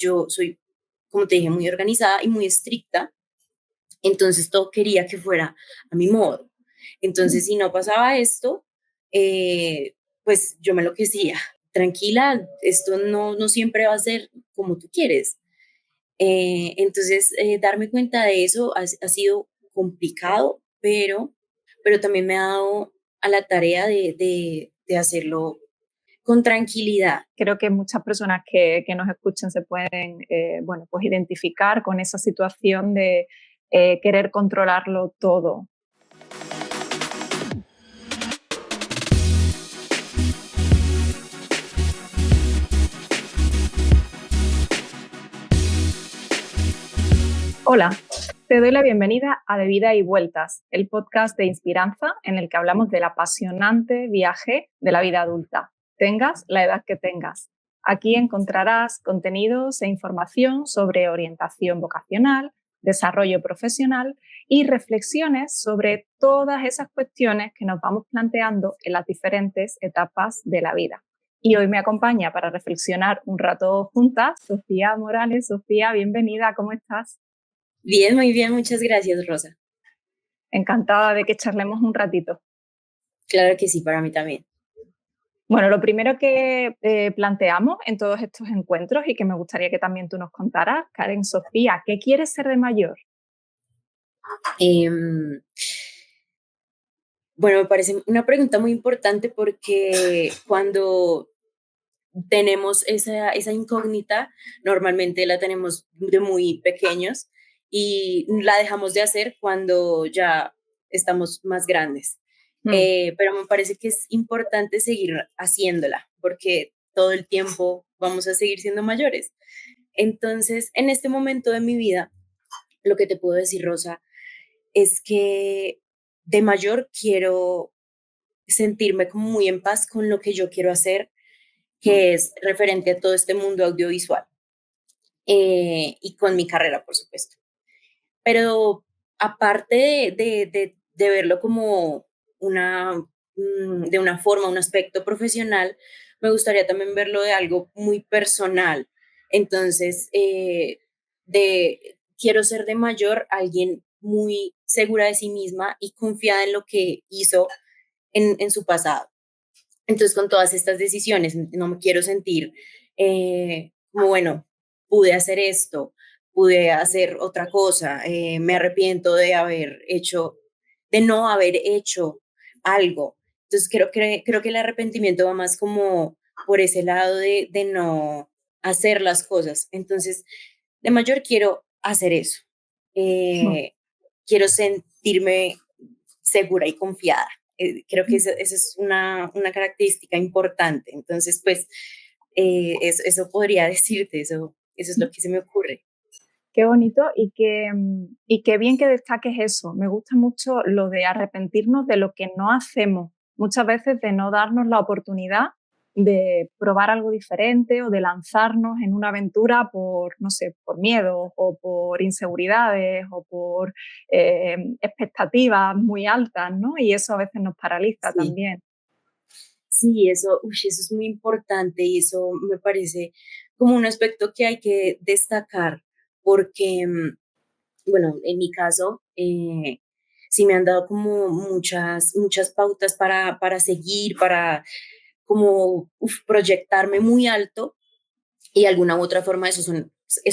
yo soy, como te dije, muy organizada y muy estricta, entonces todo quería que fuera a mi modo. Entonces, si no pasaba esto, pues yo me enloquecía. Tranquila, esto no siempre va a ser como tú quieres. Entonces, darme cuenta de eso ha sido complicado, pero también me ha dado a la tarea de hacerlo con tranquilidad. Creo que muchas personas que nos escuchen se pueden bueno, pues identificar con esa situación de querer controlarlo todo. Hola, te doy la bienvenida a De Vida y Vueltas, el podcast de Inspiranza en el que hablamos del apasionante viaje de la vida adulta, tengas la edad que tengas. Aquí encontrarás contenidos e información sobre orientación vocacional, desarrollo profesional y reflexiones sobre todas esas cuestiones que nos vamos planteando en las diferentes etapas de la vida. Y hoy me acompaña para reflexionar un rato juntas Sofía Morales. Sofía, bienvenida, ¿cómo estás? Bien, muy bien, muchas gracias, Rosa. Encantada de que charlemos un ratito. Claro que sí, para mí también. Bueno, lo primero que planteamos en todos estos encuentros y que me gustaría que también tú nos contaras, Karen, Sofía, ¿qué quieres ser de mayor? Em, bueno, me parece una pregunta muy importante porque cuando tenemos esa incógnita, normalmente la tenemos de muy pequeños y la dejamos de hacer cuando ya estamos más grandes. Pero me parece que es importante seguir haciéndola porque todo el tiempo vamos a seguir siendo mayores. Entonces, en este momento de mi vida, lo que te puedo decir, Rosa, es que de mayor quiero sentirme como muy en paz con lo que yo quiero hacer, que es referente a todo este mundo audiovisual y con mi carrera, por supuesto. Pero aparte de verlo como de una forma, un aspecto profesional, me gustaría también verlo de algo muy personal. Entonces, quiero ser de mayor alguien muy segura de sí misma y confiada en lo que hizo en su pasado. Entonces, con todas estas decisiones, no me quiero sentir como, bueno, pude hacer esto, pude hacer otra cosa, me arrepiento de no haber hecho algo. Entonces, creo que el arrepentimiento va más como por ese lado de no hacer las cosas. Entonces, de mayor quiero hacer eso. Eh, Quiero sentirme segura y confiada. Creo que esa es una característica importante. Entonces, pues, eso podría decirte, eso es lo que se me ocurre. Qué bonito y qué bien que destaques eso. Me gusta mucho lo de arrepentirnos de lo que no hacemos, muchas veces de no darnos la oportunidad de probar algo diferente o de lanzarnos en una aventura por, no sé, por miedo o por inseguridades o por expectativas muy altas, ¿no? Y eso a veces nos paraliza Sí, también. sí, eso es muy importante y eso me parece como un aspecto que hay que destacar porque, bueno, en mi caso, sí me han dado como muchas pautas para seguir, para como proyectarme muy alto y de alguna u otra forma eso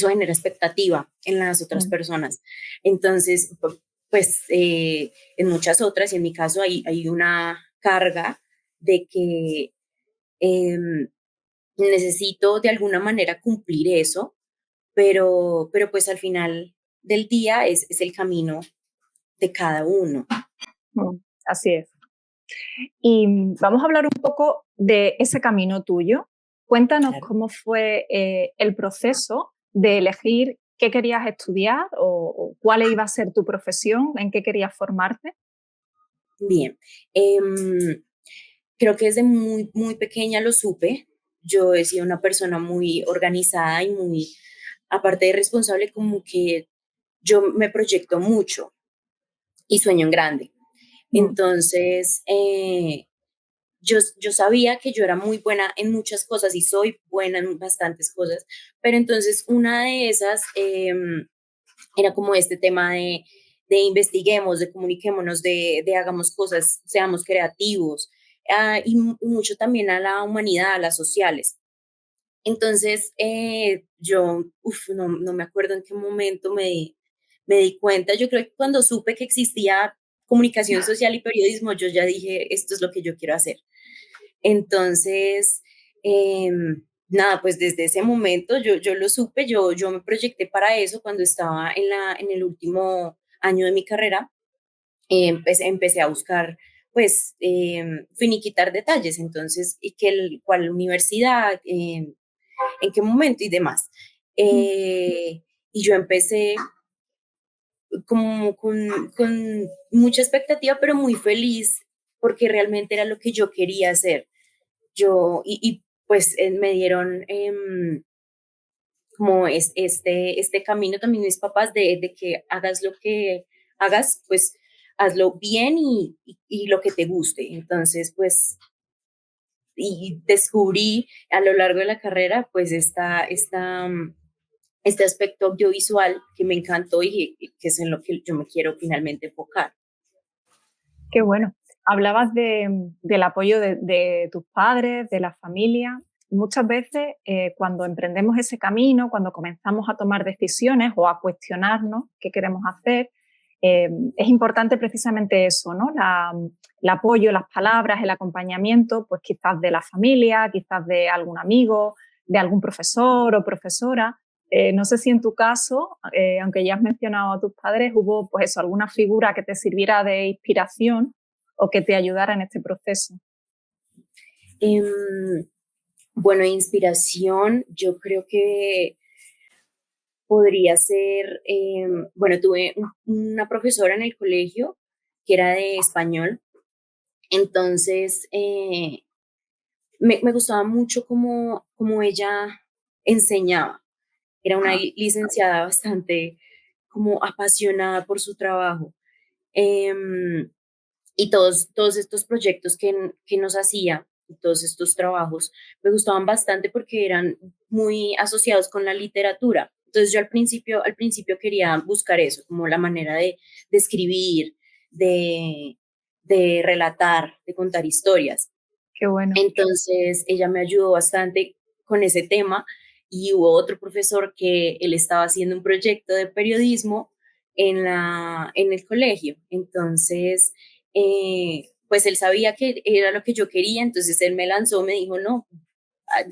genera expectativa en las otras personas. Entonces, pues en muchas otras, y en mi caso hay una carga de que em, necesito de alguna manera cumplir eso, pero pues al final del día es el camino de cada uno. Así es. Y vamos a hablar un poco de ese camino tuyo. Cuéntanos Claro. cómo fue el proceso de elegir qué querías estudiar o cuál iba a ser tu profesión, en qué querías formarte. Bien. Creo que desde muy pequeña lo supe. Yo he sido una persona muy organizada y muy, aparte de responsable, como que yo me proyecto mucho y sueño en grande. Mm. Entonces, yo sabía que yo era muy buena en muchas cosas y soy buena en bastantes cosas, pero entonces una de esas era como este tema de investiguemos, de comuniquémonos, de hagamos cosas, seamos creativos, y mucho también a la humanidad, a las sociales. Entonces, yo, no me acuerdo en qué momento me di cuenta. Yo creo que cuando supe que existía comunicación social y periodismo, yo ya dije, esto es lo que yo quiero hacer. Entonces, nada, pues desde ese momento yo lo supe, yo me proyecté para eso cuando estaba en el último año de mi carrera. Empecé a buscar, pues, finiquitar detalles, entonces, y que cuál universidad, en qué momento y demás. Y yo empecé como con mucha expectativa, pero muy feliz porque realmente era lo que yo quería hacer. Pues me dieron como este camino también mis papás de que hagas lo que hagas, pues hazlo bien y lo que te guste. Entonces, pues, y descubrí a lo largo de la carrera, pues, este aspecto audiovisual que me encantó y que es en lo que yo me quiero finalmente enfocar. Qué bueno. Hablabas del apoyo de tus padres, de la familia. Muchas veces cuando emprendemos ese camino, cuando comenzamos a tomar decisiones o a cuestionarnos qué queremos hacer, es importante precisamente eso, ¿no? El apoyo, las palabras, el acompañamiento, pues quizás de la familia, quizás de algún amigo, de algún profesor o profesora. No sé si en tu caso, aunque ya has mencionado a tus padres, hubo pues eso, alguna figura que te sirviera de inspiración o que te ayudara en este proceso. Em, bueno, inspiración, yo creo que podría ser, bueno, tuve una profesora en el colegio que era de español, entonces me gustaba mucho como ella enseñaba. Era una licenciada bastante como apasionada por su trabajo. Em, y todos estos proyectos que nos hacía, y todos estos trabajos, me gustaban bastante porque eran muy asociados con la literatura. Entonces yo al principio quería buscar eso, como la manera de escribir, de, de relatar, de contar historias. Qué bueno. Entonces, ella me ayudó bastante con ese tema y hubo otro profesor que él estaba haciendo un proyecto de periodismo en el colegio. Entonces, pues él sabía que era lo que yo quería, entonces él me lanzó, me dijo, no, ah,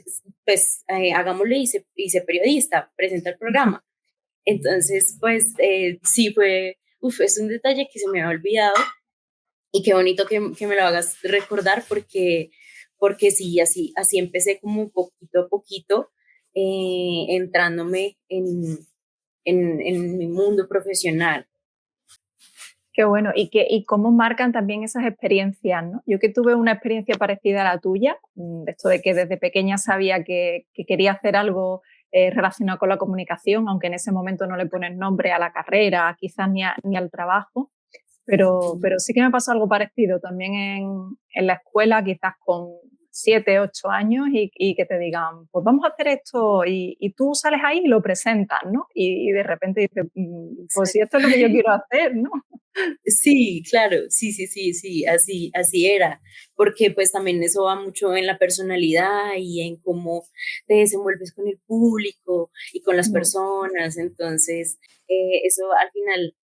pues hagámosle, hice periodista, presenta el programa. Entonces, pues sí fue, es un detalle que se me había olvidado y qué bonito que me lo hagas recordar porque sí, así empecé como poquito a poquito entrándome en mi mundo profesional. Qué bueno. Y cómo marcan también esas experiencias, ¿no? Yo que tuve una experiencia parecida a la tuya, de esto de que desde pequeña sabía que quería hacer algo relacionado con la comunicación, aunque en ese momento no le pones nombre a la carrera, quizás ni al trabajo. Pero sí que me pasó algo parecido también en la escuela, quizás con 7, 8 años y que te digan, pues vamos a hacer esto y tú sales ahí y lo presentas, ¿no? Y de repente dices, pues si esto es lo que yo quiero hacer, ¿no? Sí, claro, sí, así era, porque pues también eso va mucho en la personalidad y en cómo te desenvuelves con el público y con las Mm, personas, entonces eso al final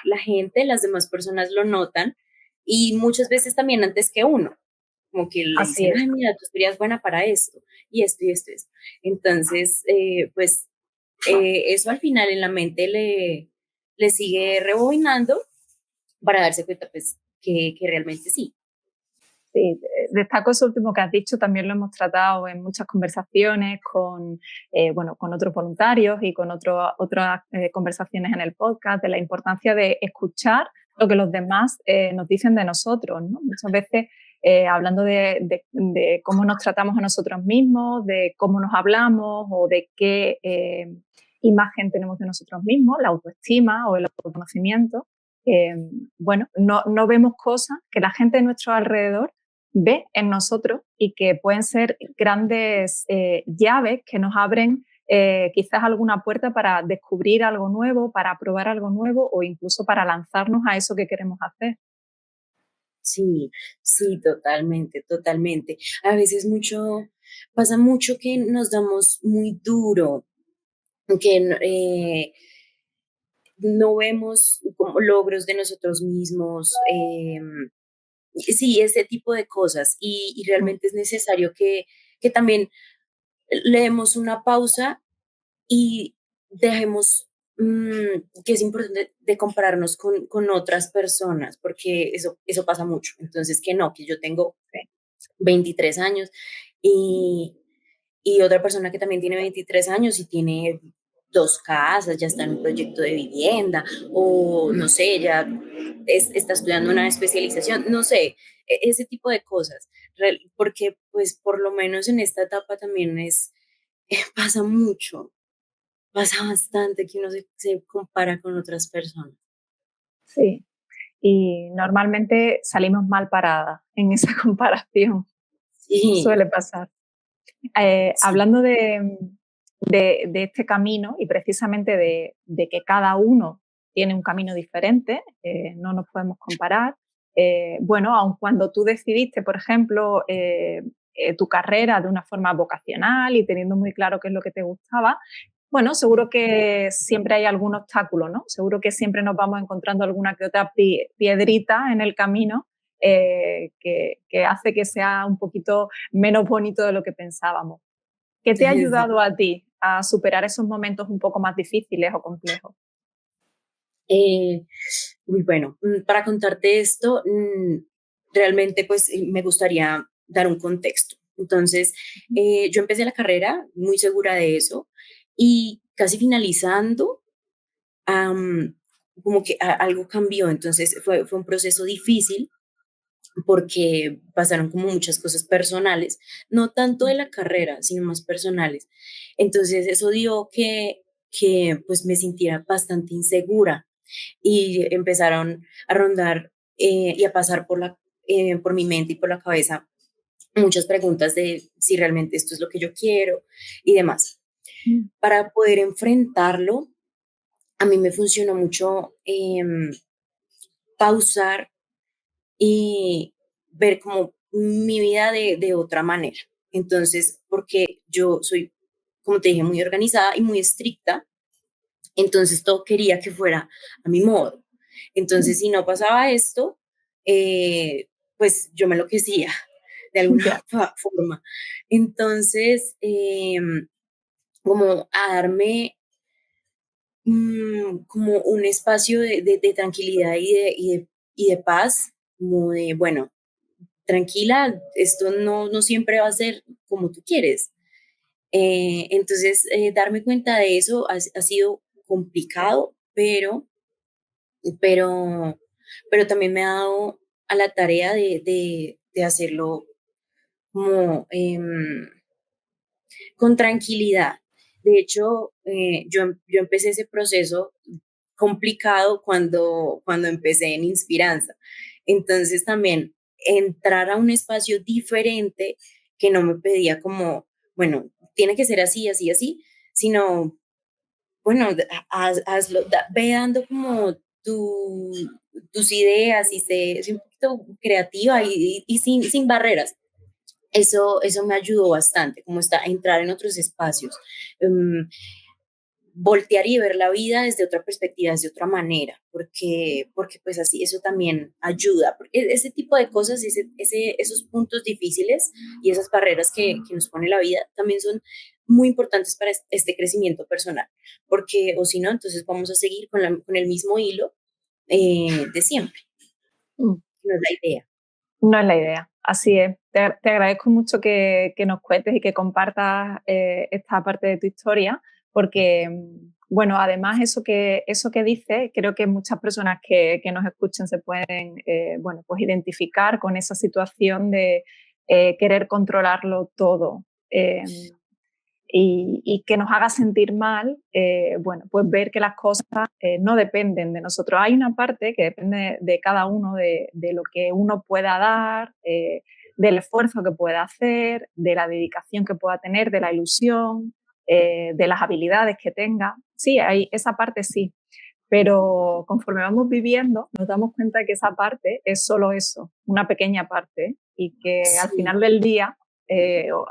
la gente, las demás personas lo notan y muchas veces también antes que uno, como que le así dicen, es. ay, mira, tú serías buena para esto y esto y esto. Entonces, pues eso al final en la mente le sigue rebobinando para darse cuenta pues que realmente sí. Sí, destaco eso último que has dicho, también lo hemos tratado en muchas conversaciones bueno, con otros voluntarios y con otras conversaciones en el podcast, de la importancia de escuchar lo que los demás nos dicen de nosotros, ¿no? Muchas veces hablando de cómo nos tratamos a nosotros mismos, de cómo nos hablamos o de qué imagen tenemos de nosotros mismos, la autoestima o el autoconocimiento. Bueno, no vemos cosas que la gente de nuestro alrededor ve en nosotros y que pueden ser grandes llaves que nos abren quizás alguna puerta para descubrir algo nuevo, para probar algo nuevo o incluso para lanzarnos a eso que queremos hacer. Sí, sí, totalmente, totalmente. A veces pasa mucho que nos damos muy duro, que no vemos como logros de nosotros mismos, sí, ese tipo de cosas. Y Mm. realmente es necesario que también le demos una pausa y dejemos, que es importante de compararnos con otras personas, porque eso pasa mucho. Entonces, que no, que yo tengo Sí. 23 años y, y otra persona que también tiene 23 años y tiene dos casas, ya está en un proyecto de vivienda o no sé, ya está estudiando una especialización, no sé, ese tipo de cosas, porque pues por lo menos en esta etapa también pasa mucho, pasa bastante que uno se compara con otras personas. Sí, y normalmente salimos mal paradas en esa comparación, Sí, suele pasar. sí, Hablando de este camino y precisamente de que cada uno tiene un camino diferente, no nos podemos comparar. Bueno, aun cuando tú decidiste, por ejemplo, tu carrera de una forma vocacional y teniendo muy claro qué es lo que te gustaba, bueno, seguro que siempre hay algún obstáculo, ¿no? Seguro que siempre nos vamos encontrando alguna que otra piedrita en el camino que hace que sea un poquito menos bonito de lo que pensábamos. ¿Qué te ha sí. ayudado a ti a superar esos momentos un poco más difíciles o complejos? Eh, Muy bueno, para contarte esto, realmente pues me gustaría dar un contexto. Entonces, yo empecé la carrera muy segura de eso y casi finalizando, am, como que algo cambió. Entonces, fue un proceso difícil porque pasaron como muchas cosas personales, no tanto de la carrera, sino más personales. Entonces, eso dio que pues me sintiera bastante insegura y empezaron a rondar y a pasar por mi mente y por la cabeza muchas preguntas de si realmente esto es lo que yo quiero y demás. Mm. Para poder enfrentarlo, a mí me funcionó mucho pausar y ver como mi vida de otra manera. Entonces, porque yo soy, como te dije, muy organizada y muy estricta, entonces todo quería que fuera a mi modo. Entonces, si no pasaba esto, pues yo me enloquecía de alguna Ya. forma. Entonces, como a darme como un espacio de tranquilidad y de paz, como de, bueno, tranquila, esto no siempre va a ser como tú quieres. Entonces, darme cuenta de eso ha sido complicado, pero, pero también me ha dado a la tarea de hacerlo como con tranquilidad. De hecho, yo empecé ese proceso complicado cuando empecé en Inspiranza. Entonces también entrar a un espacio diferente que no me pedía como, bueno, tiene que ser así, así, así, sino bueno, hazlo, ve dando como tus ideas y sé un poquito creativa y sin barreras. Eso me ayudó bastante, como está, a entrar en otros espacios, voltear y ver la vida desde otra perspectiva, desde otra manera, porque pues así eso también ayuda. Porque ese tipo de cosas, esos puntos difíciles y esas barreras que nos pone la vida también son muy importantes para este crecimiento personal, porque o si no, entonces vamos a seguir con el mismo hilo de siempre, Mm. que no es la idea. No es la idea, así es. Te agradezco mucho que nos cuentes y que compartas esta parte de tu historia, porque, bueno, además eso que dices, creo que muchas personas que nos escuchen se pueden, bueno, pues identificar con esa situación de querer controlarlo todo. Y que nos haga sentir mal, bueno, pues ver que las cosas no dependen de nosotros. Hay una parte que depende de cada uno, de lo que uno pueda dar, del esfuerzo que pueda hacer, de la dedicación que pueda tener, de la ilusión, de las habilidades que tenga. Sí, hay esa parte sí, pero conforme vamos viviendo nos damos cuenta que esa parte es solo eso, una pequeña parte, y que al Sí, final del día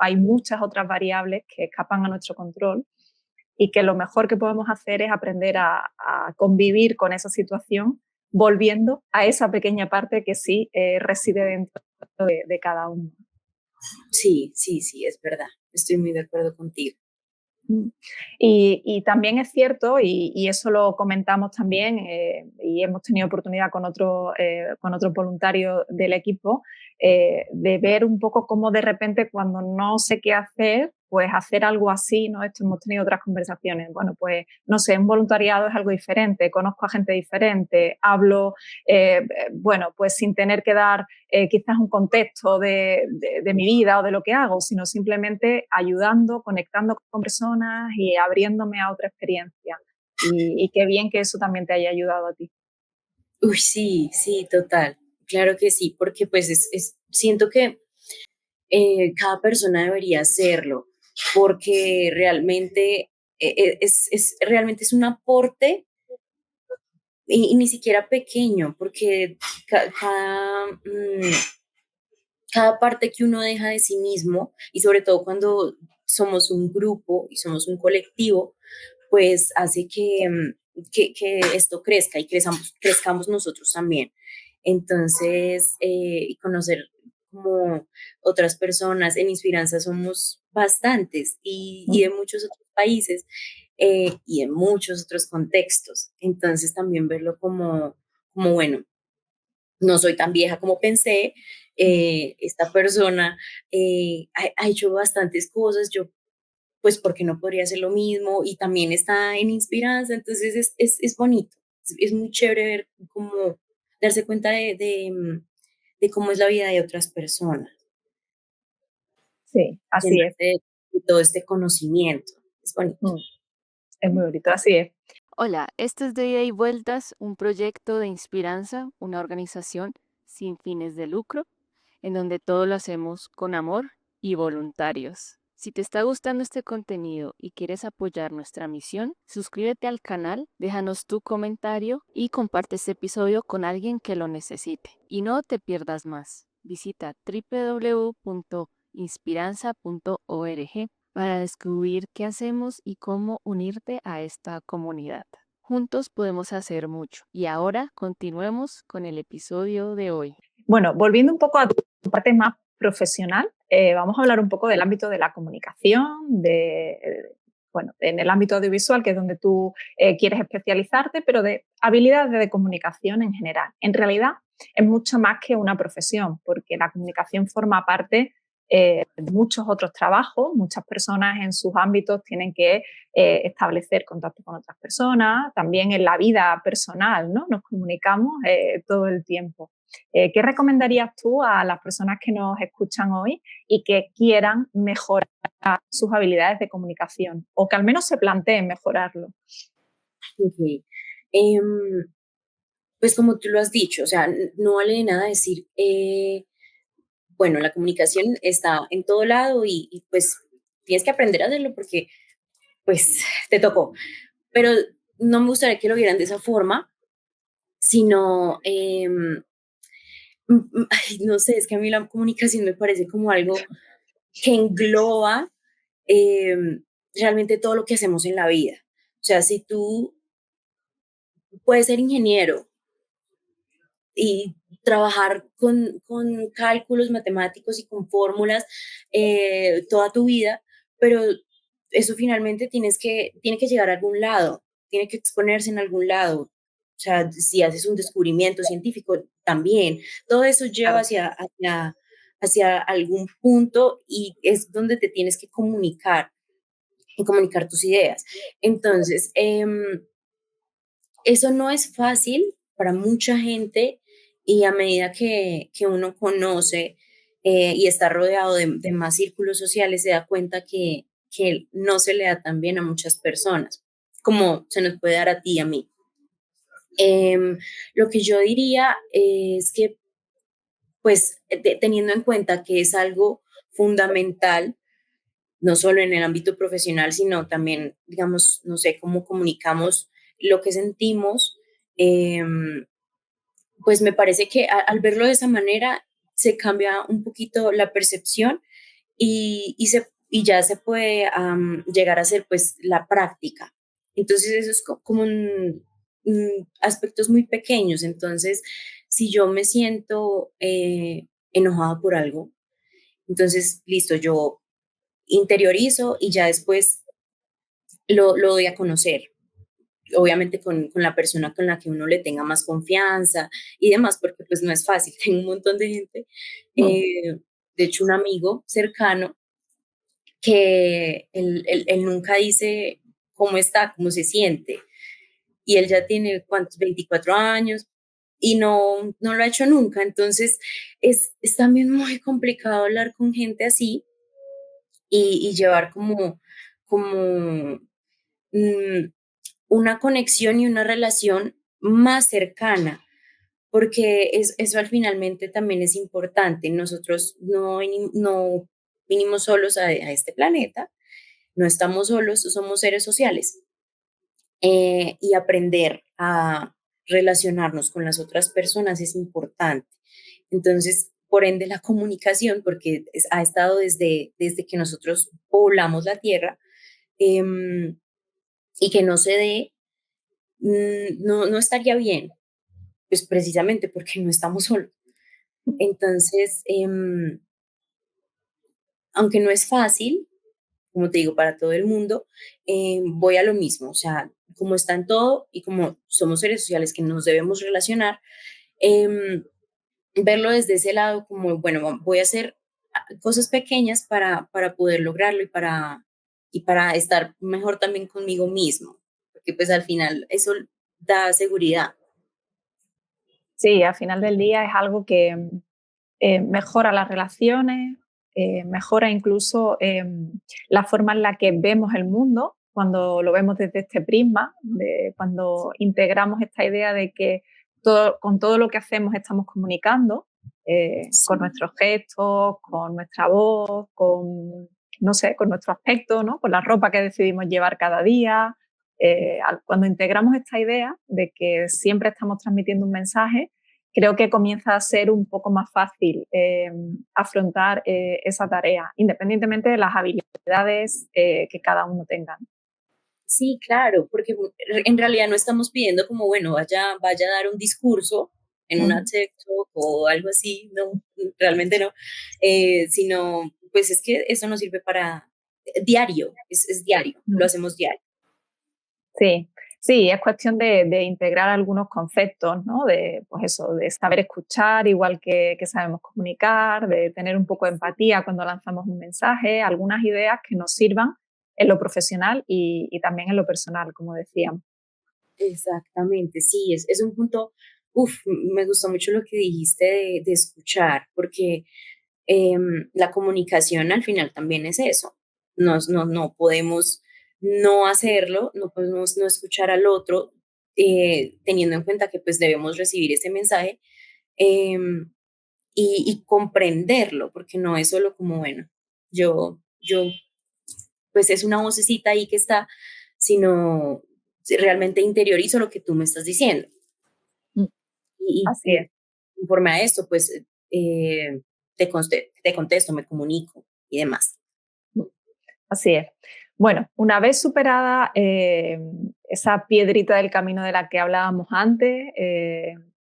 hay muchas otras variables que escapan a nuestro control y que lo mejor que podemos hacer es aprender a convivir con esa situación volviendo a esa pequeña parte que sí reside dentro de cada uno. sí, sí, sí, es verdad. Estoy muy de acuerdo contigo. Mm. Y también es cierto, y eso lo comentamos también, y hemos tenido oportunidad con otros voluntarios del equipo, de ver un poco cómo de repente cuando no sé qué hacer, pues hacer algo así, ¿no? Esto hemos tenido otras conversaciones. Bueno, pues no sé, un voluntariado es algo diferente, conozco a gente diferente, hablo, bueno, pues sin tener que dar quizás un contexto de mi vida o de lo que hago, sino simplemente ayudando, conectando con personas y abriéndome a otra experiencia. Y qué bien que eso también te haya ayudado a ti. Uy, sí, sí, total. Claro que sí, porque pues siento que cada persona debería hacerlo, porque realmente realmente es un aporte y ni siquiera pequeño, porque cada parte que uno deja de sí mismo, y sobre todo cuando somos un grupo y somos un colectivo, pues hace que esto crezca y crezcamos nosotros también. Entonces, y conocer como otras personas, en Inspiranza somos bastantes y de muchos otros países y en muchos otros contextos. Entonces, también verlo como bueno, no soy tan vieja como pensé, esta persona ha hecho bastantes cosas, yo pues porque no podría hacer lo mismo y también está en Inspiranza, entonces es bonito, es muy chévere ver cómo darse cuenta de cómo es la vida de otras personas, Sí, así es. llenarse de todo este conocimiento, es bonito. Mm, es muy bonito, así es. Hola, esto es de Ida y Vueltas, un proyecto de Inspiranza, una organización sin fines de lucro, en donde todo lo hacemos con amor y voluntarios. Si te está gustando este contenido y quieres apoyar nuestra misión, suscríbete al canal, déjanos tu comentario y comparte este episodio con alguien que lo necesite. Y no te pierdas más. Visita www.inspiranza.org para descubrir qué hacemos y cómo unirte a esta comunidad. Juntos podemos hacer mucho. Y ahora continuemos con el episodio de hoy. Bueno, volviendo un poco a tu parte más profesional, vamos a hablar un poco del ámbito de la comunicación, bueno, en el ámbito audiovisual, que es donde tú quieres especializarte, pero de habilidades de comunicación en general. En realidad es mucho más que una profesión, porque la comunicación forma parte de muchos otros trabajos. Muchas personas en sus ámbitos tienen que establecer contacto con otras personas, también en la vida personal, ¿no? Nos comunicamos todo el tiempo. ¿Qué recomendarías tú a las personas que nos escuchan hoy y que quieran mejorar sus habilidades de comunicación o que al menos se planteen mejorarlo? Ok. Em, pues como tú lo has dicho, o sea, no vale de nada decir, bueno, la comunicación está en todo lado y pues tienes que aprender a hacerlo porque pues te tocó. Pero no me gustaría que lo vieran de esa forma, sino, ay, no sé, es que a mí la comunicación me parece como algo que engloba realmente todo lo que hacemos en la vida. O sea, si tú puedes ser ingeniero y trabajar con cálculos matemáticos y con fórmulas toda tu vida, pero eso finalmente tiene que llegar a algún lado, tiene que exponerse en algún lado. O sea, si haces un descubrimiento científico, también. Todo eso lleva Claro, hacia algún punto y es donde te tienes que comunicar y comunicar tus ideas. Entonces, eso no es fácil para mucha gente y a medida que uno conoce y está rodeado de más círculos sociales, se da cuenta que no se le da tan bien a muchas personas, como se nos puede dar a ti y a mí. Lo que yo diría es que pues teniendo en cuenta que es algo fundamental, no solo en el ámbito profesional, sino también, digamos, no sé, cómo comunicamos lo que sentimos, pues me parece que al verlo de esa manera se cambia un poquito la percepción y ya se puede llegar a hacer pues la práctica. Entonces eso es como aspectos muy pequeños. Entonces, si yo me siento enojada por algo, entonces, listo, yo interiorizo y ya después lo doy a conocer, obviamente con la persona con la que uno le tenga más confianza y demás, porque pues no es fácil, tengo un montón de gente, Mm. de hecho un amigo cercano que él nunca dice cómo está, cómo se siente, y él ya tiene, ¿cuántos? 24 años, y no lo ha hecho nunca, entonces es también muy complicado hablar con gente así y llevar como mm, una conexión y una relación más cercana, porque eso al finalmente también es importante. Nosotros no vinimos solos a este planeta, no estamos solos, somos seres sociales, y aprender a relacionarnos con las otras personas es importante. Entonces, por ende, la comunicación, porque ha estado desde que nosotros poblamos la tierra, em, y que no se dé, no estaría bien, pues precisamente porque no estamos solos. Entonces, aunque no es fácil, como te digo, para todo el mundo, voy a lo mismo, o sea, como está en todo y como somos seres sociales que nos debemos relacionar, em, verlo desde ese lado como, bueno, voy a hacer cosas pequeñas para poder lograrlo y para estar mejor también conmigo mismo, porque pues al final eso da seguridad. Sí, al final del día es algo que mejora las relaciones, mejora incluso la forma en la que vemos el mundo cuando lo vemos desde este prisma, cuando integramos esta idea de que con todo lo que hacemos estamos comunicando, con Sí, nuestros gestos, con nuestra voz, con, no sé, con nuestro aspecto, ¿no? Con la ropa que decidimos llevar cada día. Cuando integramos esta idea de que siempre estamos transmitiendo un mensaje, creo que comienza a ser un poco más fácil afrontar esa tarea, independientemente de las habilidades que cada uno tenga. sí, claro, porque en realidad no estamos pidiendo como, bueno, vaya a dar un discurso en una Uh-huh. TED Talk o algo así, no, realmente no, sino, pues es que eso nos sirve para diario, es diario, lo hacemos diario. Sí, sí, es cuestión de integrar algunos conceptos, ¿no? De, pues eso, de saber escuchar igual que sabemos comunicar, de tener un poco de empatía cuando lanzamos un mensaje, algunas ideas que nos sirvan en lo profesional y también en lo personal, como decíamos. Exactamente, sí, es un punto, me gustó mucho lo que dijiste de escuchar, porque la comunicación al final también es eso. No podemos no hacerlo, no podemos no escuchar al otro, teniendo en cuenta que pues debemos recibir ese mensaje, em, y comprenderlo, porque no es solo como, bueno, yo, pues es una vocecita ahí que está, sino si realmente interiorizo lo que tú me estás diciendo. Mm. Así Y es. conforme a esto, pues te contesto, me comunico y demás. Así es. Bueno, una vez superada esa piedrita del camino de la que hablábamos antes,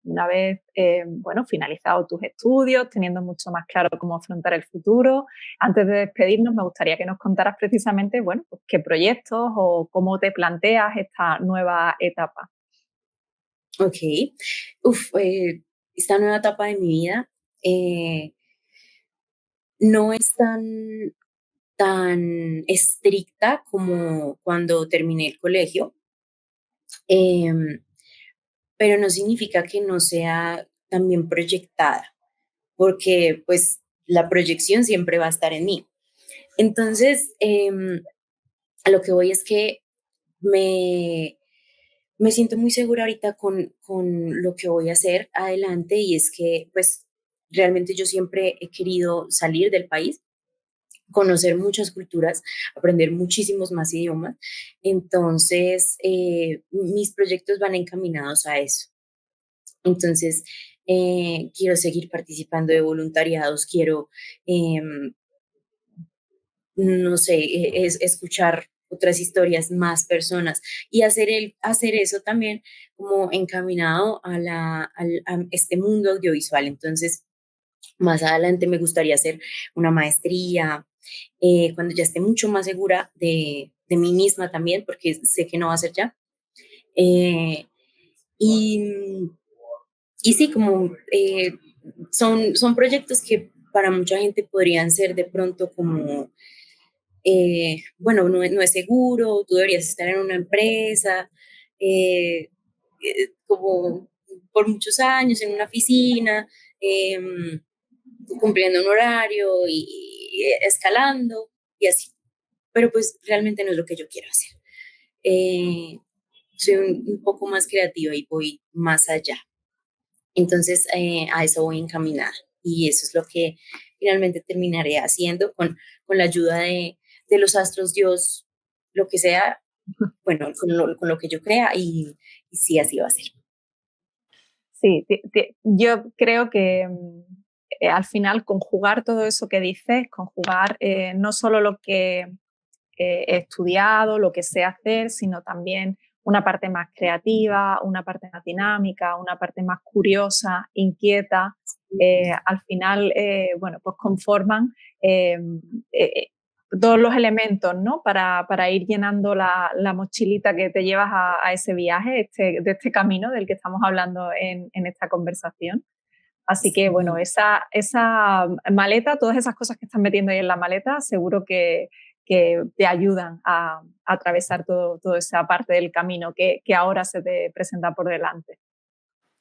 una vez bueno, finalizado tus estudios, teniendo mucho más claro cómo afrontar el futuro, antes de despedirnos me gustaría que nos contaras precisamente, bueno, pues qué proyectos o cómo te planteas esta nueva etapa. Ok. Esta nueva etapa de mi vida eh, no es tan estricta como cuando terminé el colegio, em, pero no significa que no sea también proyectada, porque pues la proyección siempre va a estar en mí. Entonces, a lo que voy es que me, me siento muy segura ahorita con lo que voy a hacer adelante y es que, pues, realmente yo siempre he querido salir del país, conocer muchas culturas, aprender muchísimos más idiomas. Entonces, mis proyectos van encaminados a eso. Entonces, quiero seguir participando de voluntariados, quiero, no sé, escuchar otras historias, más personas y hacer eso también como encaminado a este mundo audiovisual. Entonces, más adelante me gustaría hacer una maestría, cuando ya esté mucho más segura de mí misma también, porque sé que no va a ser ya. Eh, y, y sí, como son proyectos que para mucha gente podrían ser de pronto como, bueno, no es seguro, tú deberías estar en una empresa, como por muchos años en una oficina, cumpliendo un horario y escalando y así. Pero pues realmente no es lo que yo quiero hacer. Eh, Soy un poco más creativa y voy más allá. Entonces, a eso voy encaminada y eso es lo que finalmente terminaré haciendo con la ayuda de los astros, Dios, lo que sea, bueno, con lo que yo crea y sí, así va a ser. Sí, yo creo que al final conjugar todo eso que dices, conjugar no solo lo que he estudiado, lo que sé hacer, sino también una parte más creativa, una parte más dinámica, una parte más curiosa, inquieta. Al final, bueno, pues conforman eh, eh, todos los elementos, ¿no? Para ir llenando la mochilita que te llevas a ese viaje, de este camino del que estamos hablando en esta conversación. Así que, bueno, Sí. esa maleta, todas esas cosas que estás metiendo ahí en la maleta, seguro que te ayudan a atravesar toda esa parte del camino que ahora se te presenta por delante.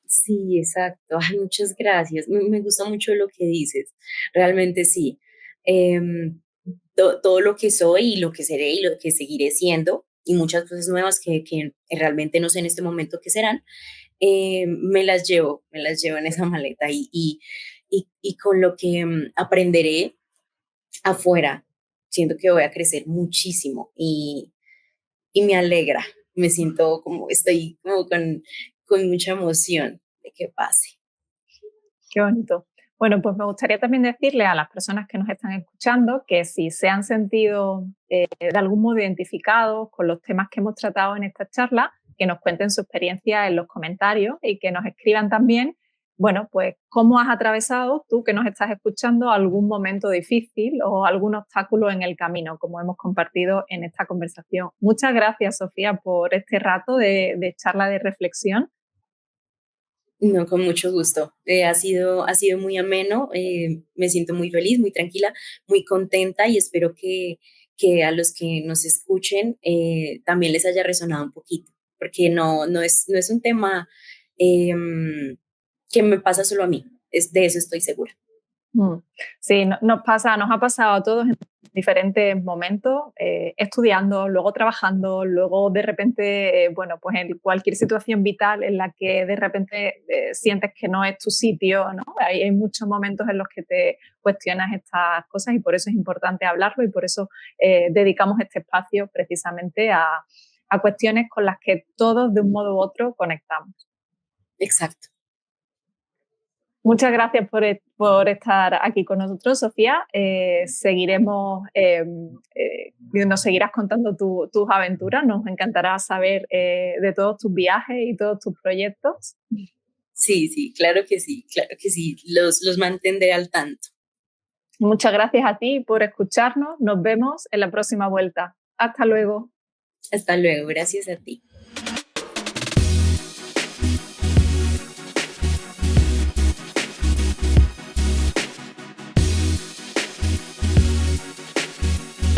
Sí, exacto. Ay, muchas gracias. Me gusta mucho lo que dices. Realmente sí. Em, todo lo que soy y lo que seré y lo que seguiré siendo y muchas cosas nuevas que realmente no sé en este momento qué serán, me las llevo en esa maleta y con lo que aprenderé afuera, siento que voy a crecer muchísimo y me alegra. Me siento como, estoy como con mucha emoción de que pase. Qué bonito. Bueno, pues me gustaría también decirle a las personas que nos están escuchando que si se han sentido de algún modo identificados con los temas que hemos tratado en esta charla, que nos cuenten su experiencia en los comentarios y que nos escriban también, bueno, pues cómo has atravesado tú que nos estás escuchando algún momento difícil o algún obstáculo en el camino, como hemos compartido en esta conversación. Muchas gracias, Sofía, por este rato de charla de reflexión. No, con mucho gusto. Ha sido muy ameno, me siento muy feliz, muy tranquila, muy contenta y espero que a los que nos escuchen también les haya resonado un poquito, porque no es un tema que me pasa solo a mí, de eso estoy segura. Mm. Sí, nos ha pasado a todos en diferentes momentos, estudiando, luego trabajando, luego de repente, bueno, pues en cualquier situación vital en la que de repente sientes que no es tu sitio, ¿no? Hay muchos momentos en los que te cuestionas estas cosas y por eso es importante hablarlo y por eso dedicamos este espacio precisamente a cuestiones con las que todos de un modo u otro conectamos. Exacto. Muchas gracias por estar aquí con nosotros, Sofía. Seguiremos, nos seguirás contando tus aventuras. Nos encantará saber de todos tus viajes y todos tus proyectos. Sí, sí, claro que sí, los mantendré al tanto. Muchas gracias a ti por escucharnos. Nos vemos en la próxima vuelta. Hasta luego. Hasta luego, gracias a ti.